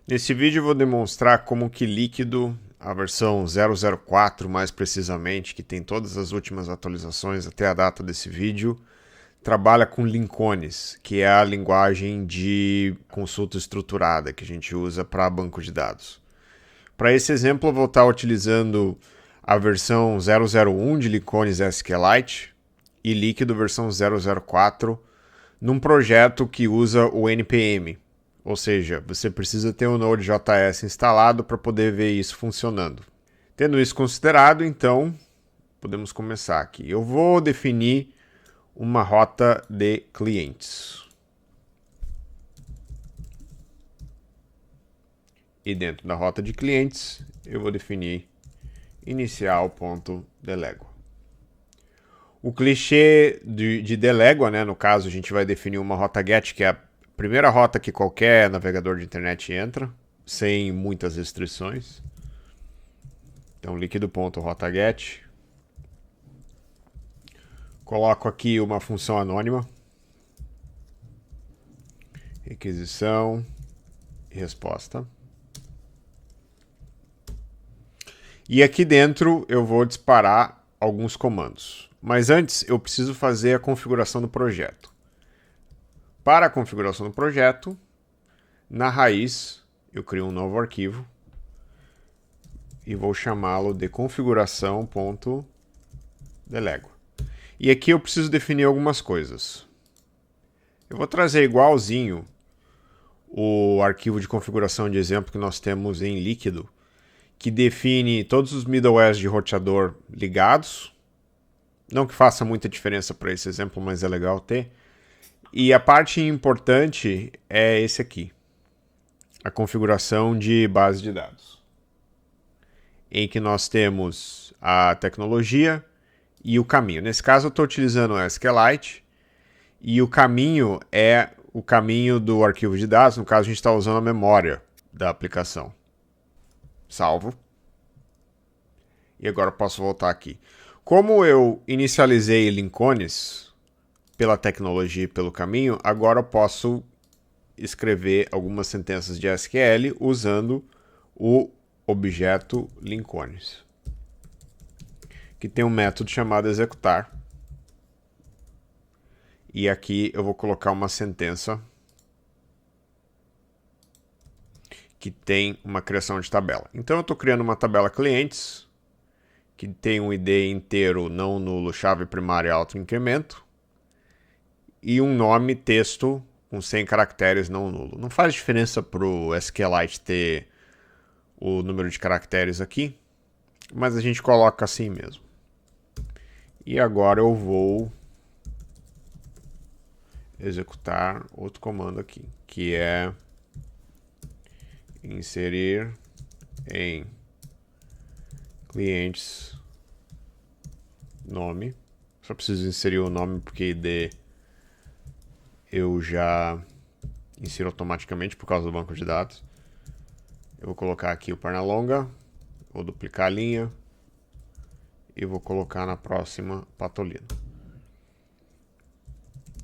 Nesse vídeo eu vou demonstrar como que Líquido, a versão 004 mais precisamente, que tem todas as últimas atualizações até a data desse vídeo, trabalha com linkones, que é a linguagem de consulta estruturada que a gente usa para banco de dados. Para esse exemplo eu vou estar utilizando a versão 001 de Linkones SQLite e Líquido versão 004 num projeto que usa o NPM. Ou seja, você precisa ter o Node.js instalado para poder ver isso funcionando. Tendo isso considerado, então, podemos começar aqui. Eu vou definir uma rota de clientes. E dentro da rota de clientes, eu vou definir inicial.delego. O clichê de delego, né, no caso, a gente vai definir uma rota GET, que é a primeira rota que qualquer navegador de internet entra, sem muitas restrições. Então, líquido.rotaget. Coloco aqui uma função anônima. Requisição e resposta. E aqui dentro eu vou disparar alguns comandos. Mas antes eu preciso fazer a configuração do projeto. Para a configuração do projeto, na raiz eu crio um novo arquivo e vou chamá-lo de configuração.delego. E aqui eu preciso definir algumas coisas. Eu vou trazer igualzinho o arquivo de configuração de exemplo que nós temos em Líquido, que define todos os middlewares de roteador ligados. Não que faça muita diferença para esse exemplo, mas é legal ter. E a parte importante é esse aqui, a configuração de base de dados, em que nós temos a tecnologia e o caminho. Nesse caso eu estou utilizando o SQLite e o caminho é o caminho do arquivo de dados. No caso a gente está usando a memória da aplicação. Salvo. E agora eu posso voltar aqui. Como eu inicializei linkones pela tecnologia e pelo caminho, agora eu posso escrever algumas sentenças de SQL usando o objeto linkones, que tem um método chamado executar. E aqui eu vou colocar uma sentença que tem uma criação de tabela. Então eu estou criando uma tabela clientes, que tem um ID inteiro não nulo, chave primária alto incremento, e um nome texto com 100 caracteres não nulo. Não faz diferença para o SQLite ter o número de caracteres aqui, mas a gente coloca assim mesmo. E agora eu vou executar outro comando aqui, que é inserir em clientes nome. Só preciso inserir o nome porque ID eu já insiro automaticamente por causa do banco de dados. Eu vou colocar aqui o Pernalonga, vou duplicar a linha e vou colocar na próxima Patolino.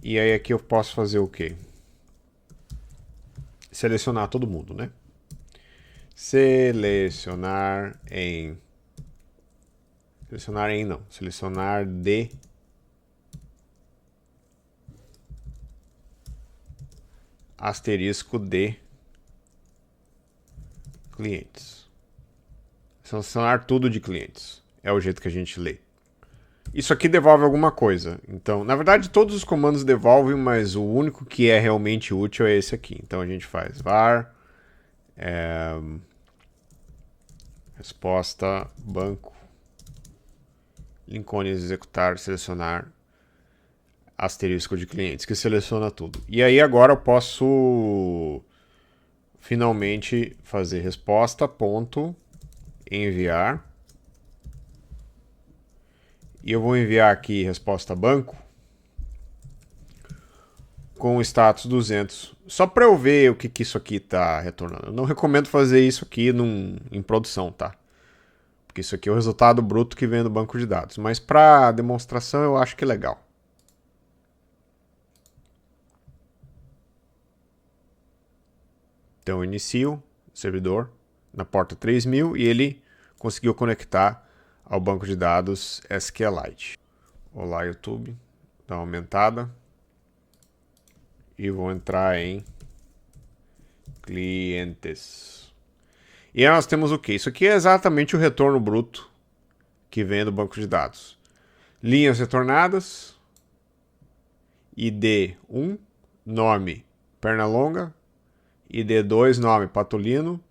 E aí aqui eu posso fazer o quê? Selecionar todo mundo, né? Selecionar de asterisco de clientes. Selecionar tudo de clientes. É o jeito que a gente lê. Isso aqui devolve alguma coisa. Então, na verdade, todos os comandos devolvem, mas o único que é realmente útil é esse aqui. Então a gente faz var resposta banco linkones executar selecionar asterisco de clientes, que seleciona tudo. E aí agora eu posso finalmente fazer resposta ponto enviar. E eu vou enviar aqui resposta banco com o status 200, só para eu ver o que isso aqui está retornando. Eu não recomendo fazer isso aqui em produção, tá? Porque isso aqui é o resultado bruto que vem do banco de dados. Mas para demonstração eu acho que é legal. Então eu inicio servidor na porta 3000 e ele conseguiu conectar ao banco de dados SQLite. Olá, YouTube. Dá uma aumentada. E vou entrar em clientes. E aí nós temos o que? Isso aqui é exatamente o retorno bruto que vem do banco de dados. Linhas retornadas, ID 1, nome Pernalonga, ID 2, nome Patolino,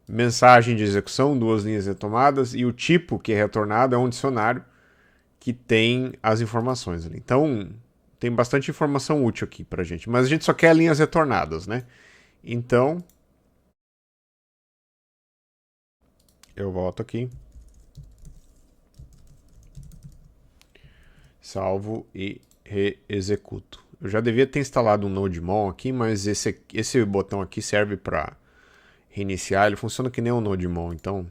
mensagem de execução, 2 linhas retomadas, e o tipo que é retornado é um dicionário que tem as informações ali. Então, tem bastante informação útil aqui pra gente, mas a gente só quer linhas retornadas, né? Então, eu volto aqui, salvo e reexecuto. Eu já devia ter instalado um NodeMon aqui, mas esse botão aqui serve para reiniciar. Ele funciona que nem um NodeMon, então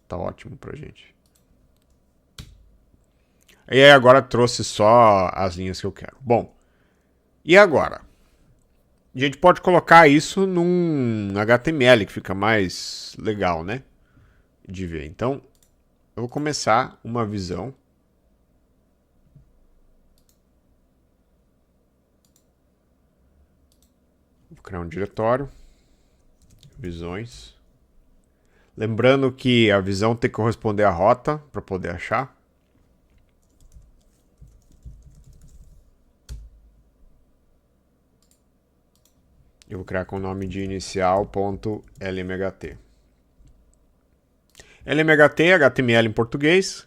tá ótimo pra gente. E aí agora trouxe só as linhas que eu quero. Bom, e agora? A gente pode colocar isso num HTML que fica mais legal, né? De ver. Então, eu vou começar uma visão. Vou criar um diretório. Visões. Lembrando que a visão tem que corresponder à rota para poder achar. Eu vou criar com o nome de inicial.lmht. LMHT é HTML em português.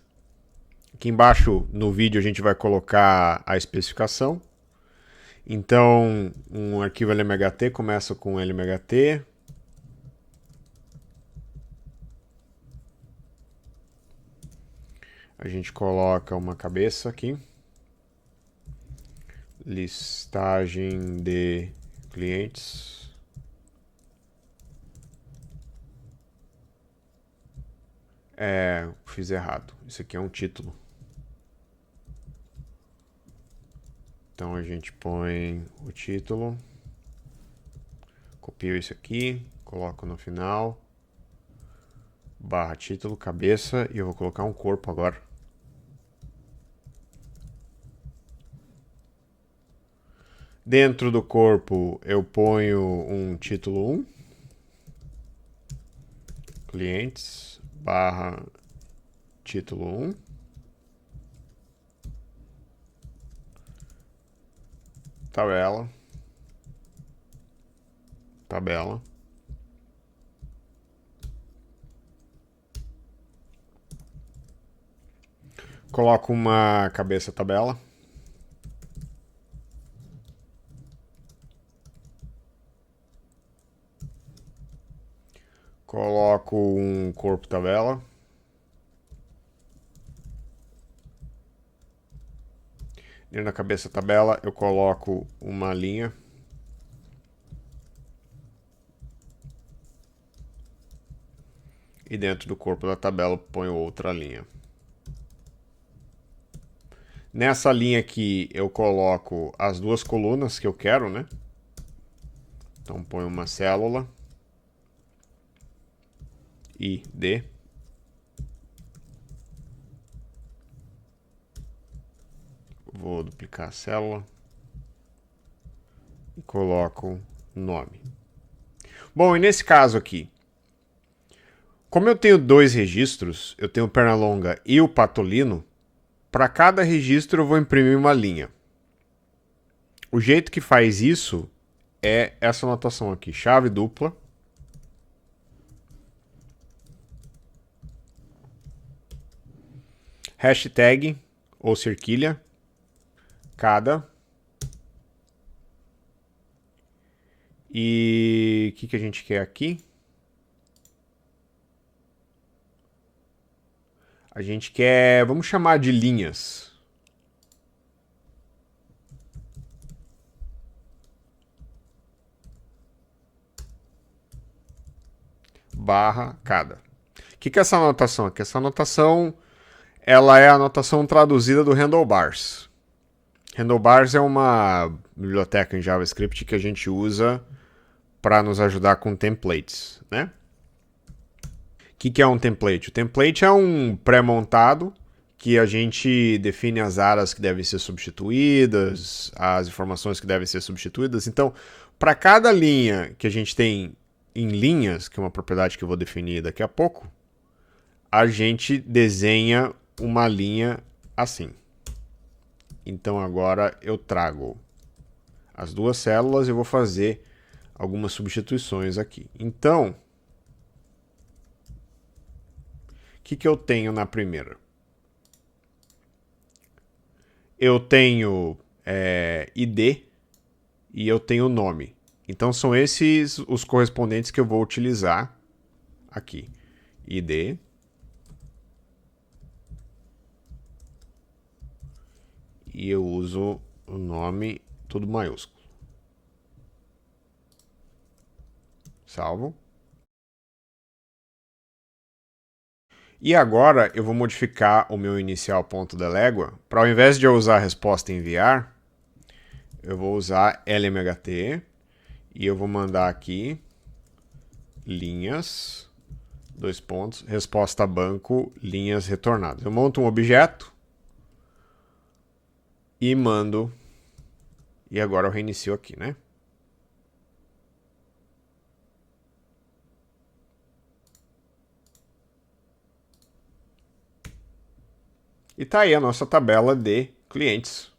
Aqui embaixo no vídeo a gente vai colocar a especificação. Então, um arquivo LMHT começa com LMHT. A gente coloca uma cabeça aqui. Listagem de clientes. Fiz errado. Isso aqui é um título. Então a gente põe o título. Copio isso aqui. Coloco no final. Barra título, cabeça. E eu vou colocar um corpo agora. Dentro do corpo eu ponho um título 1. Clientes. Barra título 1. Tabela. Coloco uma cabeça tabela. Coloco um corpo tabela. Dentro da cabeça tabela eu coloco uma linha. E dentro do corpo da tabela eu ponho outra linha. Nessa linha aqui eu coloco as duas colunas que eu quero, né? Então ponho uma célula. ID. Vou duplicar a célula. E coloco nome. Bom, e nesse caso aqui, como eu tenho 2 registros, eu tenho o Pernalonga e o Patolino, para cada registro eu vou imprimir uma linha. O jeito que faz isso é essa anotação aqui, chave dupla. Hashtag ou cerquilha, cada. E o que a gente quer aqui? A gente quer, vamos chamar de linhas. Barra cada. O que é essa anotação aqui? Essa anotação, ela é a anotação traduzida do Handlebars. Handlebars é uma biblioteca em JavaScript que a gente usa para nos ajudar com templates, né? que é um template? O template é um pré-montado que a gente define as áreas que devem ser substituídas, as informações que devem ser substituídas. Então, para cada linha que a gente tem em linhas, que é uma propriedade que eu vou definir daqui a pouco, a gente desenha uma linha assim. Então agora eu trago as duas células e vou fazer algumas substituições aqui. Então, o que eu tenho na primeira? Eu tenho ID e eu tenho nome. Então são esses os correspondentes que eu vou utilizar aqui. ID. E eu uso o nome tudo maiúsculo. Salvo. E agora eu vou modificar o meu inicial.delégua. Para ao invés de eu usar a resposta enviar, eu vou usar LMHT e eu vou mandar aqui linhas, dois pontos, resposta banco, linhas retornadas. Eu monto um objeto e mando, e agora eu reinicio aqui, né? E tá aí a nossa tabela de clientes.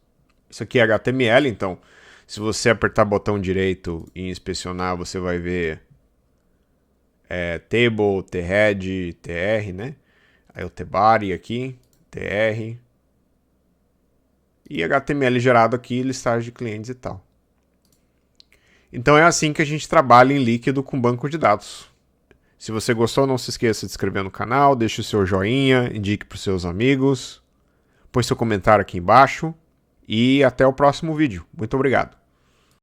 Isso aqui é HTML, então se você apertar o botão direito e inspecionar, você vai ver table, thead, tr, né? Aí o tbody aqui, tr. E HTML gerado aqui, listagem de clientes e tal. Então é assim que a gente trabalha em líquido com banco de dados. Se você gostou, não se esqueça de se inscrever no canal, deixe o seu joinha, indique para os seus amigos, põe seu comentário aqui embaixo e até o próximo vídeo. Muito obrigado.